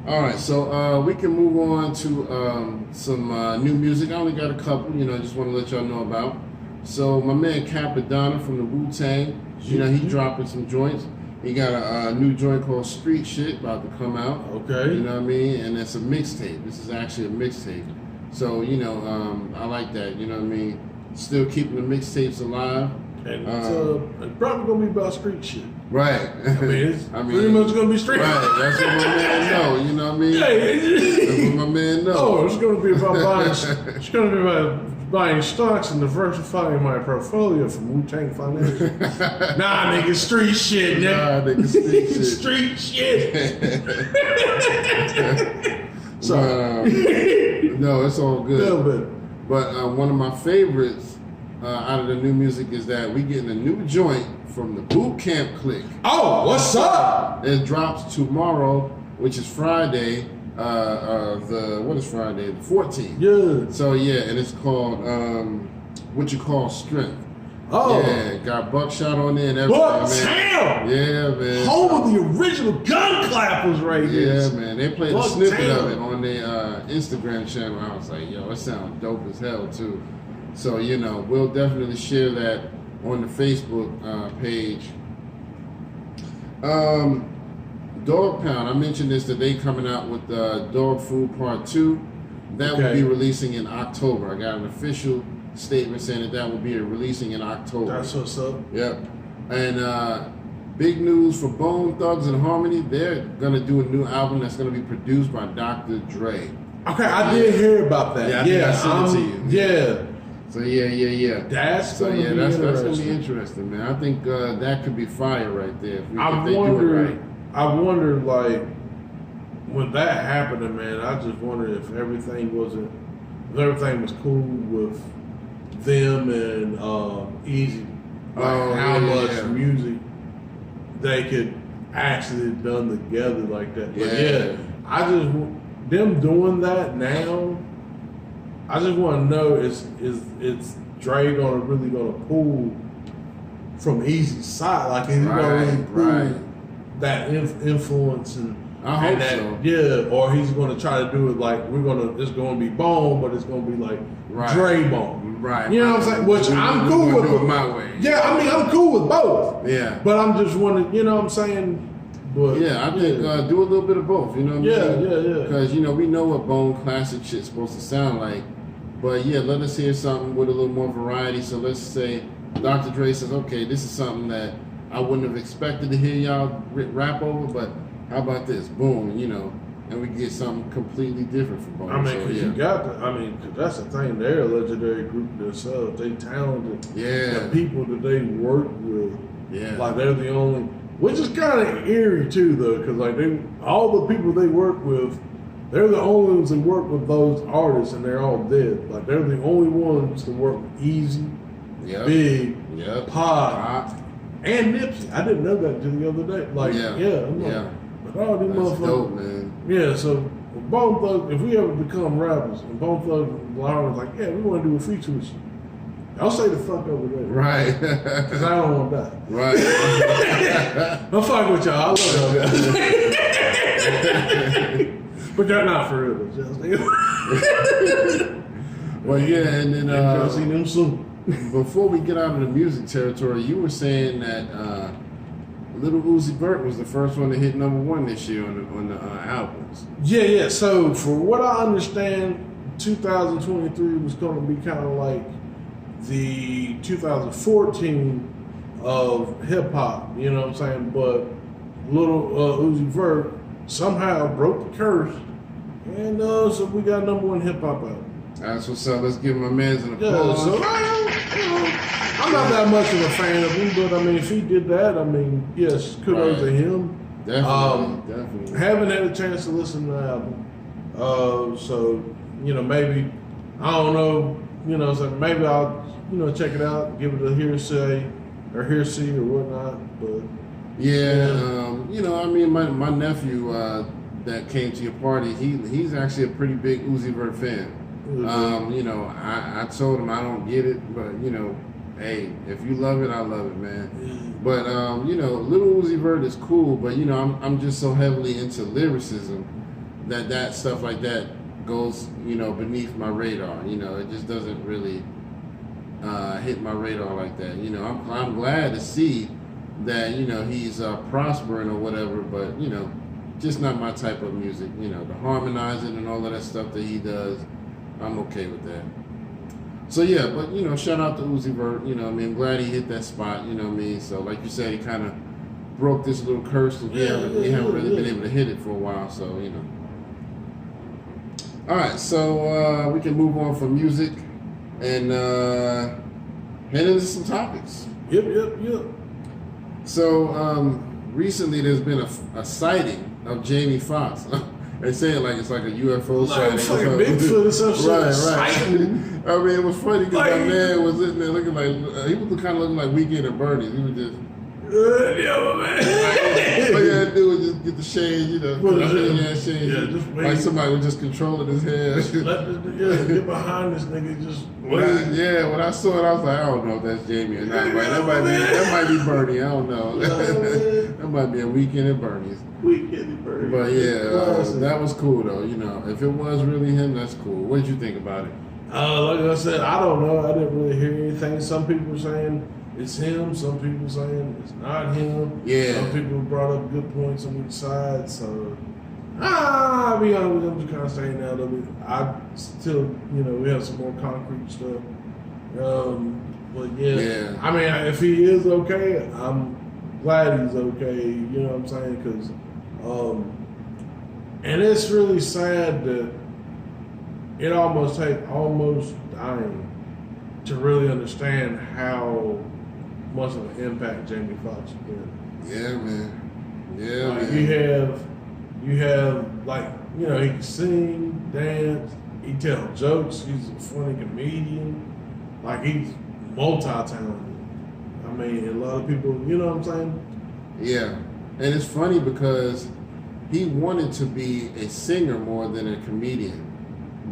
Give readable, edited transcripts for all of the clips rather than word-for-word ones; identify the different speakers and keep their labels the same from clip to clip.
Speaker 1: All right, so we can move on to some new music. I only got a couple, I just want to let y'all know about. So my man Capadonna from the Wu-Tang, he dropping some joints. He got a new joint called Street Shit about to come out.
Speaker 2: Okay.
Speaker 1: You know what I mean? And it's a mixtape. This is actually a mixtape. So, I like that, you know what I mean? Still keeping the mixtapes alive.
Speaker 2: And it's probably going to be about street shit.
Speaker 1: Right.
Speaker 2: It's pretty much going to be street shit.
Speaker 1: Right, that's what my man know, you know what I mean? That's what my man know.
Speaker 2: Oh, it's going to be about buying stocks and diversifying my portfolio from Wu-Tang Financial. Nah, nigga, street shit, nigga.
Speaker 1: Nah, nigga, street shit.
Speaker 2: Street shit.
Speaker 1: No, it's all good.
Speaker 2: Little bit.
Speaker 1: But one of my favorites out of the new music is that we getting a new joint from the Boot Camp Clique.
Speaker 2: Oh, what's up?
Speaker 1: It drops tomorrow, which is Friday. What is Friday? The 14th.
Speaker 2: Yeah.
Speaker 1: So yeah, and it's called What You Call Strength.
Speaker 2: Oh.
Speaker 1: Yeah, got Buckshot on there and everything,
Speaker 2: Bucktown!
Speaker 1: man. Yeah, man.
Speaker 2: Home of the original gun clappers right here.
Speaker 1: Yeah, man. They played a snippet of it on their Instagram channel. I was like, yo, it sounds dope as hell too. So, we'll definitely share that on the Facebook page. Dog Pound, I mentioned this today, coming out with Dog Food Part 2. That will be releasing in October. I got an official statement saying that will be releasing in October.
Speaker 2: That's what's up.
Speaker 1: Yep. And big news for Bone Thugs and Harmony. They're going to do a new album that's going to be produced by Dr. Dre.
Speaker 2: Okay, I did hear about that.
Speaker 1: Yeah, I sent it to you.
Speaker 2: Yeah.
Speaker 1: So yeah.
Speaker 2: That's gonna
Speaker 1: be interesting, man. I think that could be fire right there if they do it right.
Speaker 2: I wonder, like, when that happened, man, I just wondered if everything was cool with them and Easy, how much music they could actually have done together like that. But them doing that now, I just want to know is Dre really gonna pull from Easy's side, like is he gonna really pull that influence and
Speaker 1: I hope
Speaker 2: that,
Speaker 1: so.
Speaker 2: Yeah, or he's going to try to do it like it's going to be Bone, but it's going to be like Dre Bone.
Speaker 1: Right.
Speaker 2: You know what I'm saying? Which I'm cool with.
Speaker 1: Do it my way.
Speaker 2: Yeah, I mean, I'm cool with both.
Speaker 1: Yeah.
Speaker 2: But I'm just wondering, you know what I'm saying? But
Speaker 1: yeah, I think do a little bit of both. You know what I mean?
Speaker 2: Yeah.
Speaker 1: Because, we know what Bone classic shit's supposed to sound like. But yeah, let us hear something with a little more variety. So let's say Dr. Dre says, okay, this is something that I wouldn't have expected to hear y'all rap over, but how about this? Boom, and we get something completely different from Bone.
Speaker 2: I mean, because that's the thing. They're a legendary group themselves. They talented.
Speaker 1: Yeah.
Speaker 2: The people that they work with.
Speaker 1: Yeah.
Speaker 2: Like, they're the only, which is kind of eerie, too, though, because, like, all the people they work with, they're the only ones that work with those artists, and they're all dead. Like, they're the only ones to work with Easy, Big, Pac, and Nipsey. I didn't know that until the other day. Like, but all these motherfuckers.
Speaker 1: Dope, man.
Speaker 2: Yeah, so Bone Thugs, if we ever become rappers, and Bone Thugs and Lauren was like, yeah, we want to do a feature with you. I'll say the fuck over there.
Speaker 1: Right.
Speaker 2: Because I don't want to die.
Speaker 1: Right.
Speaker 2: I'm fucking with y'all. I love y'all. But they're not for real.
Speaker 1: Well, yeah, and then
Speaker 2: I'll see them soon.
Speaker 1: Before we get out of the music territory, you were saying that Little Uzi Vert was the first one to hit #1 this year on the albums.
Speaker 2: Yeah. So for what I understand, 2023 was going to be kind of like the 2014 of hip hop. You know what I'm saying? But Little Uzi Vert somehow broke the curse, and so we got #1 hip hop out.
Speaker 1: That's what's up. Let's give my man an applause.
Speaker 2: Yeah, so I'm not that much of a fan of him, but I mean, if he did that, I mean, yes, kudos to him.
Speaker 1: Definitely.
Speaker 2: Haven't had a chance to listen to the album, so maybe I don't know, so maybe I'll check it out, give it a hearsay or whatnot. But
Speaker 1: I mean, my nephew that came to your party, he's actually a pretty big Uzi Vert fan. I told him I don't get it, but hey, if you love it, I love it, man. But Little Uzi Vert is cool, but I'm just so heavily into lyricism that stuff like that goes, beneath my radar. It just doesn't really hit my radar like that. I'm glad to see that he's prospering or whatever, but just not my type of music. The harmonizing and all of that stuff that he does, I'm okay with that. So yeah, but shout out to Uzi Vert. I'm glad he hit that spot. So like you said, he kind of broke this little curse. We haven't really been able to hit it for a while. So All right, so we can move on from music and head into some topics.
Speaker 2: Yep.
Speaker 1: So recently, there's been a sighting of Jamie Foxx. They say it like it's like a UFO sighting.
Speaker 2: Like fucking Bigfoot or some shit.
Speaker 1: Right. I mean, it was funny because my man was sitting there looking like he was kind of looking like Weekend at Bernie's. He was just.
Speaker 2: Yeah, man.
Speaker 1: All you had to do was just get the shade, shade.
Speaker 2: Yeah, just wait.
Speaker 1: Like somebody was just controlling his hair.
Speaker 2: Get behind this nigga. Just
Speaker 1: when I saw it, I was like, I don't know if that's Jamie or not. That might be Bernie. I don't know. That might be a Weekend at Bernie's.
Speaker 2: Weekend at Bernie's.
Speaker 1: But yeah, that was cool though. If it was really him, that's cool. What did you think about it?
Speaker 2: Like I said, I don't know. I didn't really hear anything. Some people were saying it's him. Some people saying it's not him.
Speaker 1: Yeah.
Speaker 2: Some people brought up good points on each side. So, I'll be honest, I'm just kind of saying now that I still, we have some more concrete stuff. But yeah. I mean, if he is okay, I'm glad he's okay. You know what I'm saying? Because, and it's really sad that it almost dying to really understand how much of an impact Jamie Foxx did.
Speaker 1: Yeah, man. Yeah,
Speaker 2: like
Speaker 1: man.
Speaker 2: You have like, he can sing, dance, he tell jokes, he's a funny comedian. Like he's multi-talented. I mean, a lot of people, you know what I'm saying?
Speaker 1: Yeah. And it's funny because he wanted to be a singer more than a comedian.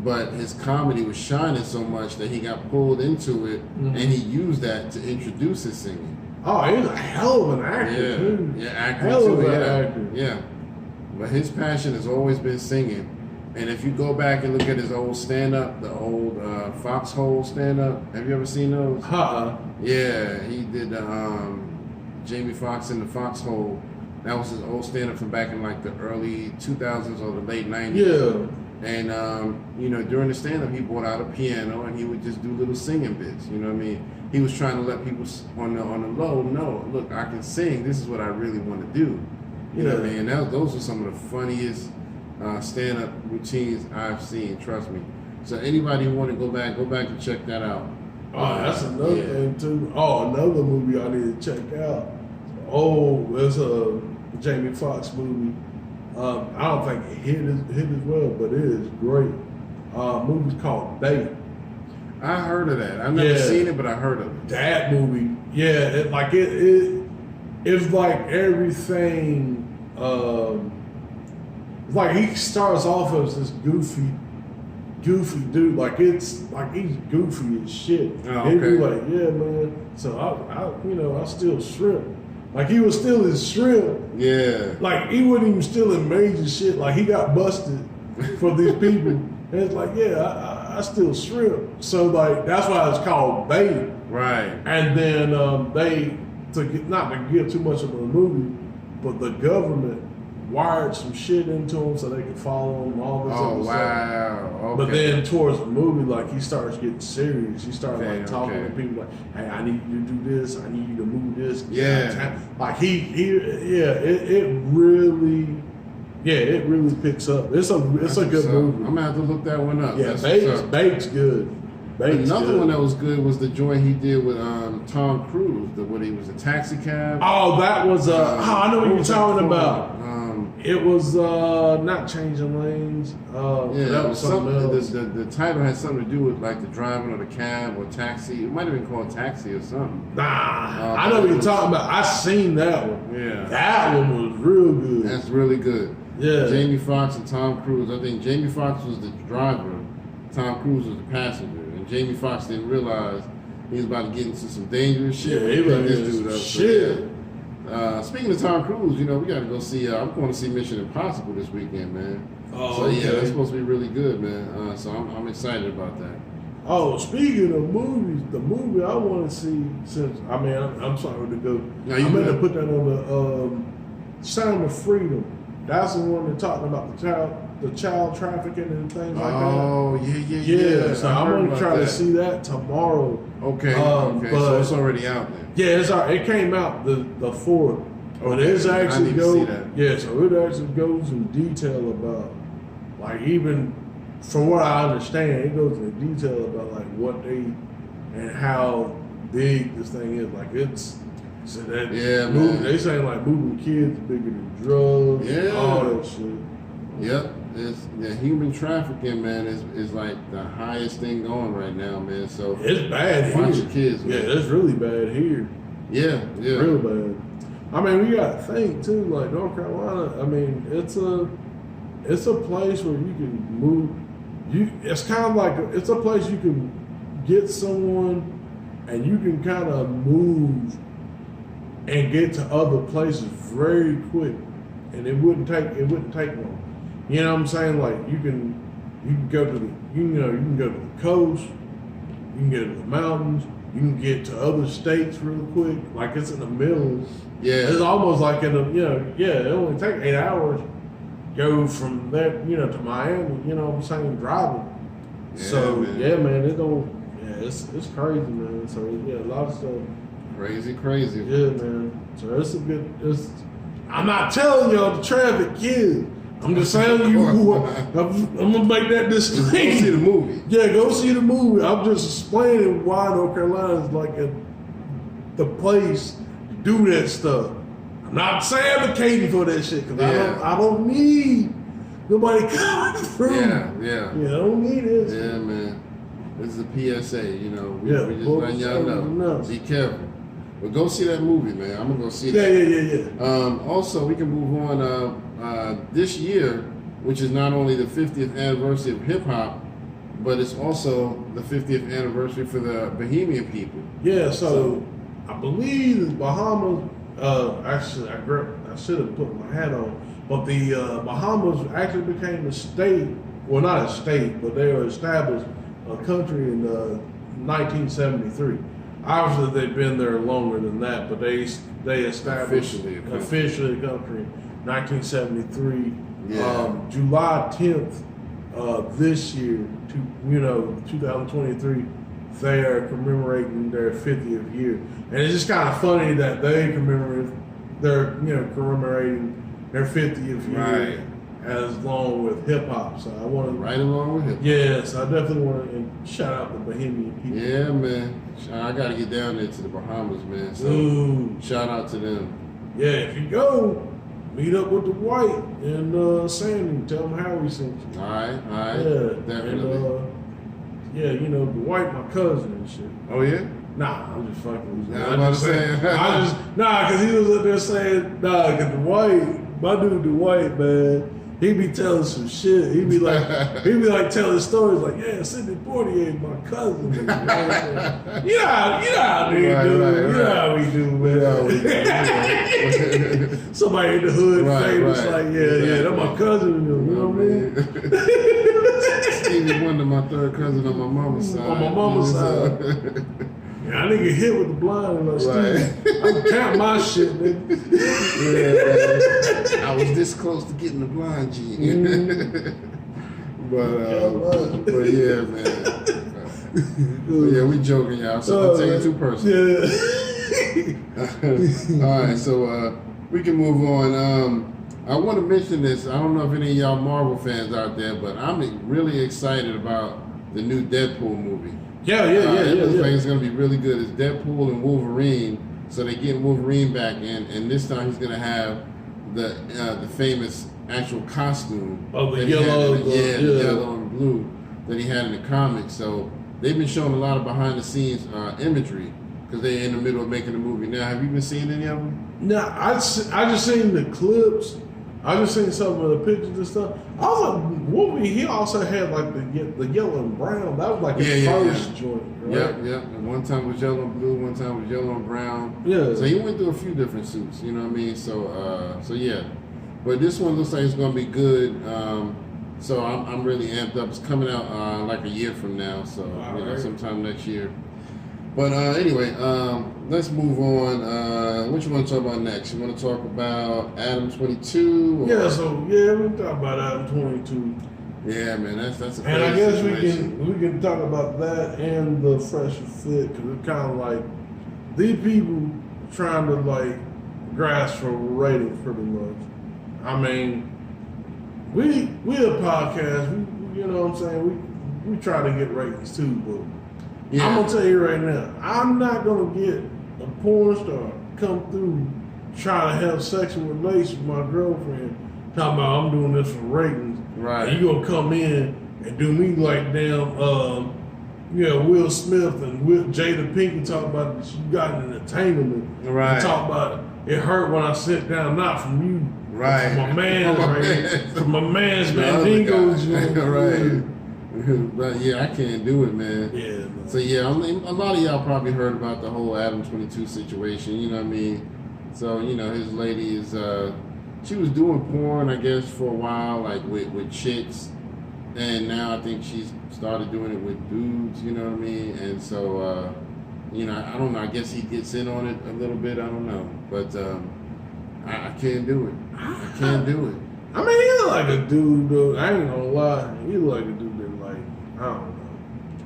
Speaker 1: But his comedy was shining so much that he got pulled into it, and he used that to introduce his singing.
Speaker 2: Oh, he's a hell of an actor, too.
Speaker 1: Yeah, actor
Speaker 2: hell
Speaker 1: too.
Speaker 2: Of an actor.
Speaker 1: Yeah. But his passion has always been singing. And if you go back and look at his old stand-up, the old Foxhole stand-up, have you ever seen those? Yeah, he did Jamie Foxx in the Foxhole. That was his old stand-up from back in like the early 2000s or the late 90s.
Speaker 2: Yeah.
Speaker 1: And, during the stand-up, he brought out a piano and he would just do little singing bits, you know what I mean? He was trying to let people on the low know, look, I can sing. This is what I really want to do. You know what I mean? And those are some of the funniest stand-up routines I've seen, trust me. So anybody who want to go back and check that out.
Speaker 2: Oh, that's another thing, too. Oh, another movie I need to check out. Oh, it's a Jamie Foxx movie. I don't think it hit as well, but it is great. Movie's called Bait.
Speaker 1: I heard of that. I've never seen it, but I heard of it.
Speaker 2: That movie, it's like everything. It's like he starts off as this goofy dude. Like it's like he's goofy as shit.
Speaker 1: Oh, okay.
Speaker 2: He'd be like, yeah, man. So I still shrimp. Like he was still in shrimp.
Speaker 1: Yeah.
Speaker 2: Like he wasn't even still in major shit. Like he got busted for these people. And it's like, I still shrimp. So like that's why it's called Bait.
Speaker 1: Right.
Speaker 2: And then not to give too much of a movie, but the government wired some shit into him so they could follow him, all this other stuff.
Speaker 1: Okay.
Speaker 2: But then towards the movie, like he starts getting serious. He starts talking to people like, "Hey, I need you to do this. I need you to move this."
Speaker 1: Yeah.
Speaker 2: Like it really picks up. It's a good movie.
Speaker 1: I'm gonna have to look that one up.
Speaker 2: Yeah, Bait's good.
Speaker 1: Another one that was good was the joint he did with Tom Cruise. When he was a taxi cab.
Speaker 2: Oh, that was I know what you're talking about. It was not Changing Lanes.
Speaker 1: That was something else. The title had something to do with like the driving of the cab or taxi. It might have been called Taxi or something.
Speaker 2: Nah, I know what you're talking about. I seen that one.
Speaker 1: Yeah,
Speaker 2: that one was real good.
Speaker 1: That's really good.
Speaker 2: Yeah,
Speaker 1: Jamie Foxx and Tom Cruise. I think Jamie Foxx was the driver, Tom Cruise was the passenger, and Jamie Foxx didn't realize he was about to get into some dangerous shit.
Speaker 2: Yeah, he was
Speaker 1: this dude up.
Speaker 2: shit.
Speaker 1: Speaking of Tom Cruise, we got to go see. I'm going to see Mission Impossible this weekend, man.
Speaker 2: Oh,
Speaker 1: so
Speaker 2: okay.
Speaker 1: yeah, that's supposed to be really good, man. So I'm excited about that.
Speaker 2: Oh, speaking of movies, the movie I want to see I'm sorry to go.
Speaker 1: No,
Speaker 2: I'm going to put that on the Sound of Freedom. That's the one that's talking about the child trafficking and things like that.
Speaker 1: Oh, yeah.
Speaker 2: So I'm going to try to see that tomorrow.
Speaker 1: Okay,
Speaker 2: But,
Speaker 1: so it's already out there.
Speaker 2: Yeah, it came out the 4th. But it's
Speaker 1: I
Speaker 2: actually
Speaker 1: need to see that.
Speaker 2: Yeah, so it actually goes in detail about, like, even from what I understand, it goes into detail about like what and how big this thing is. Like
Speaker 1: man.
Speaker 2: They saying like moving kids bigger than drugs, and all that shit.
Speaker 1: Yep, human trafficking, man, is like the highest thing going right now, man. So
Speaker 2: it's bad here.
Speaker 1: Watch your kids, man.
Speaker 2: Yeah, it's really bad here.
Speaker 1: Yeah,
Speaker 2: real bad. I mean, we got to think too. Like North Carolina, I mean, it's a place where you can move. It's kind of like it's a place you can get someone, and you can kind of move and get to other places very quick, and it wouldn't take long. You know what I'm saying? Like you can go to the you can go to the coast, you can get to the mountains, you can get to other states real quick. Like it's in the middle.
Speaker 1: Yeah,
Speaker 2: it's almost like it only take 8 hours. Go from there, to Miami, you know what I'm saying, driving. Man, it's crazy, man. So yeah, a lot of stuff.
Speaker 1: Crazy.
Speaker 2: Yeah, man. So I'm not telling y'all to traffic kids. I'm just saying I'm gonna make that disclaimer.
Speaker 1: Go see the movie.
Speaker 2: Yeah, go see the movie. I'm just explaining why North Carolina is like the place to do that stuff. I'm not advocating for that shit because I don't need nobody coming through.
Speaker 1: Yeah.
Speaker 2: I don't need this.
Speaker 1: Yeah, man. This is a PSA. We just letting y'all know. Be careful. But go see that movie, man. I'm gonna go see that.
Speaker 2: Yeah.
Speaker 1: Also, we can move on. This year, which is not only the 50th anniversary of hip hop, but it's also the 50th anniversary for the Bahamian people.
Speaker 2: Yeah. So I believe the Bahamas. Actually, I should have put my hat on, but the Bahamas actually became a state. Well, not a state, but they were established a country in 1973. Obviously, they've been there longer than that, but they established officially a country in 1973.
Speaker 1: Yeah.
Speaker 2: July 10th this year, 2023. They are commemorating their 50th year, and it's just kind of funny that they commemorating their 50th year as long with hip hop. So I want to
Speaker 1: right along with hip hop.
Speaker 2: Yes, I definitely want to shout out the Bahamian people.
Speaker 1: Yeah, man. I got to get down there to the Bahamas, man. So shout out to them.
Speaker 2: Yeah, if you go, meet up with the White and Sandy. Tell them how we sent you.
Speaker 1: All right.
Speaker 2: Yeah,
Speaker 1: Definitely.
Speaker 2: And, the White, my cousin and shit.
Speaker 1: Oh, yeah?
Speaker 2: Nah, I'm just fucking with you.
Speaker 1: I'm saying.
Speaker 2: Because he was up there saying, because the White, my dude, the White, man, he be telling some shit. He be like telling stories like, yeah, Sidney Poitier, my cousin. You know how we do, man. Somebody in the hood famous, like, yeah, that's my cousin. You know what I mean?
Speaker 1: Stevie Wonder, my third cousin on my mama's side.
Speaker 2: On my mama's side. Yeah, I didn't get hit with the blind like Steve. I can count my shit, nigga.
Speaker 1: Yeah, I was this close to getting the blind G. But yeah, man. Yeah, we joking, y'all. So don't take it too personal.
Speaker 2: Yeah.
Speaker 1: All right, so we can move on. I want to mention this. I don't know if any of y'all Marvel fans out there, but I'm really excited about the new Deadpool movie.
Speaker 2: Yeah.
Speaker 1: It looks like it's going to be really good. It's Deadpool and Wolverine, so they're getting Wolverine back in, and this time he's going to have the famous actual costume.
Speaker 2: Oh, the yellow.
Speaker 1: The yellow and blue that he had in the comics. So they've been showing a lot of behind-the-scenes imagery because they're in the middle of making the movie. Now, have you been seeing any of them?
Speaker 2: No, I just seen the clips. I just seen some of the pictures and stuff. I was like, Wolverine, he also had like the yellow and brown. That was like his first joint, right?
Speaker 1: Yep. And one time was yellow and blue, one time was yellow and brown.
Speaker 2: Yeah.
Speaker 1: So he went through a few different suits, you know what I mean? So yeah. But this one looks like it's gonna be good. So I'm really amped up. It's coming out like a year from now, so sometime next year. But anyway, let's move on. What you want to talk about next? You want to talk about Adam 22? Or?
Speaker 2: Yeah, we can talk about Adam 22.
Speaker 1: Yeah, man, that's a
Speaker 2: and I guess we can talk about that and the Fresh Fit, because it's kind of like these people trying to like grasp for ratings pretty much. I mean, we a podcast. We you know what I'm saying. We try to get ratings too, but. Yeah. I'm gonna tell you right now, I'm not gonna get a porn star come through trying to have sexual relations with my girlfriend, talking about I'm doing this for ratings.
Speaker 1: Right.
Speaker 2: And you gonna come in and do me like damn, Will Smith and Jada Pinkett talk about that you got an entertainment.
Speaker 1: Right.
Speaker 2: And talk about it hurt when I sit down, not from you.
Speaker 1: Right.
Speaker 2: From my man, right? From my man's Mandingo's.
Speaker 1: Right. But yeah, I can't do it, man.
Speaker 2: Yeah. Man.
Speaker 1: So yeah, I mean, a lot of y'all probably heard about the whole Adam 22 situation. You know what I mean? So his lady is she was doing porn, I guess, for a while, like with chicks, and now I think she's started doing it with dudes. You know what I mean? And so I don't know. I guess he gets in on it a little bit. I don't know, but I can't do it. I can't do it.
Speaker 2: I mean, he look like a dude, though. I ain't gonna lie. He look like a dude that, like, I don't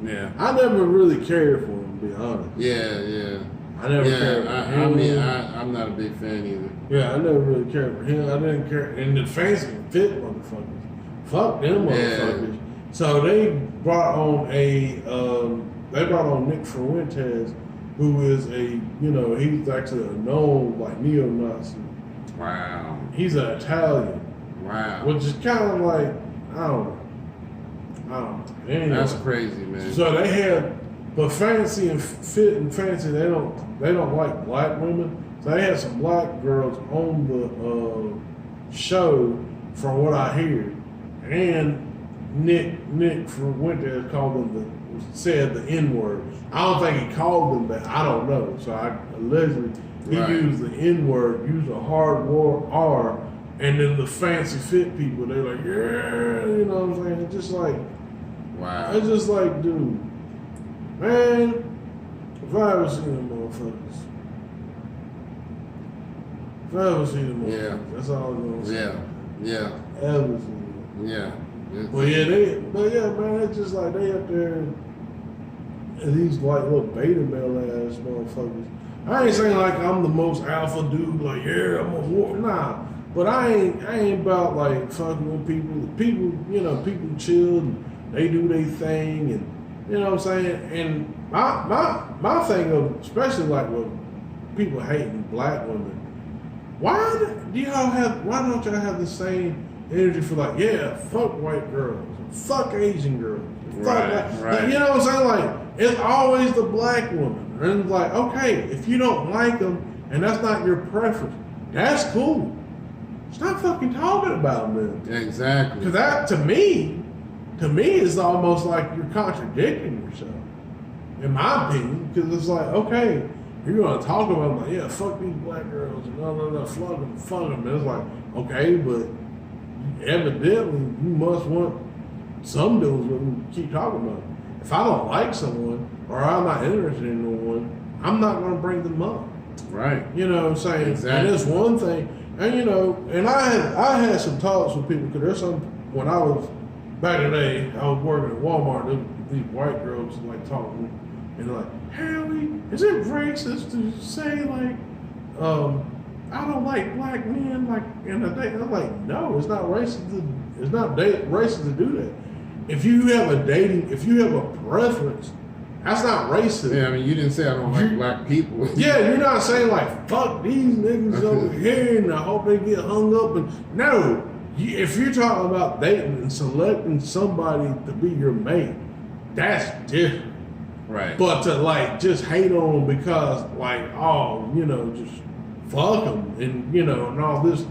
Speaker 2: know.
Speaker 1: Yeah.
Speaker 2: I never really cared for him, to be honest.
Speaker 1: Yeah.
Speaker 2: I never cared for him.
Speaker 1: I mean, I'm not a big fan either.
Speaker 2: Yeah, I never really cared for him. I didn't care. And the fancy fit motherfuckers. Fuck them motherfuckers. Yeah. So they brought on Nick Fuentes, who is he's actually a known, like, neo-Nazi.
Speaker 1: Wow.
Speaker 2: He's an Italian.
Speaker 1: Wow.
Speaker 2: Which is kind of like, I don't know. Anyway,
Speaker 1: that's crazy, man.
Speaker 2: So they had, but Fancy and Fit and Fancy, they don't like black women. So they had some black girls on the show, from what I hear. And Nick Fuentes said the N-word. I don't think he called them that. I don't know. So allegedly he used the N-word, used a hard R. And then the Fancy Fit people, they're like, yeah, you know what I'm saying? It's just like,
Speaker 1: wow.
Speaker 2: It's just like, dude, man, if I ever seen them motherfuckers, that's all I'm gonna say.
Speaker 1: Yeah.
Speaker 2: Ever seen them.
Speaker 1: Yeah.
Speaker 2: But yeah, man, it's just like they up there, and these like little beta male ass motherfuckers. I ain't saying like I'm the most alpha dude, like, yeah, I'm a war. Nah. But I ain't about like fucking with people. People chill and they do their thing, and you know what I'm saying. And my thing of, especially like with people hating black women, why don't y'all have the same energy for like, yeah, fuck white girls, fuck Asian girls, fuck you know what I'm saying? Like, it's always the black woman, and it's like, okay, if you don't like them and that's not your preference, that's cool. Stop fucking talking about them.
Speaker 1: Exactly.
Speaker 2: Because that, to me, is almost like you're contradicting yourself, in my opinion. Because it's like, okay, you're going to talk about them, like, yeah, fuck these black girls, and no, fuck them. And it's like, okay, but evidently you must want some dudes to keep talking about them. If I don't like someone, or I'm not interested in no one, I'm not going to bring them up.
Speaker 1: Right.
Speaker 2: You know what I'm saying?
Speaker 1: Exactly.
Speaker 2: And it's one thing. And and I had some talks with people, because there's some, when I was back in the day, I was working at Walmart, these white girls like talking, and like, Harry, is it racist to say like, I don't like black men like in a day? I'm like, no, it's not racist. Racist to do that. If you have a preference, that's not racist.
Speaker 1: Yeah, I mean, you didn't say I don't like black people.
Speaker 2: Yeah, you're not saying like, fuck these niggas over here and I hope they get hung up. And no, if you're talking about dating and selecting somebody to be your mate, that's different.
Speaker 1: Right.
Speaker 2: But to like just hate on them because like, just fuck them and and all this.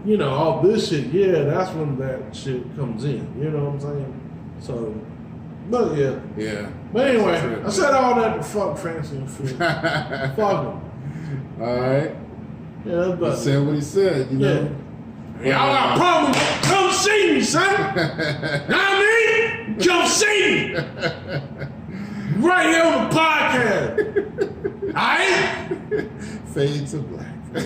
Speaker 2: you know, all this shit, yeah, that's when that shit comes in. You know what I'm saying? So, but yeah.
Speaker 1: Yeah.
Speaker 2: But anyway, I said all that to fuck Fancy and Free. Fuck him.
Speaker 1: All right.
Speaker 2: Yeah, but
Speaker 1: He said what he said, you know.
Speaker 2: Y'all got problems? Come see me, son. Know what I mean? Come see me. Right here on the podcast. All right?
Speaker 1: Fade to black.
Speaker 2: Yeah.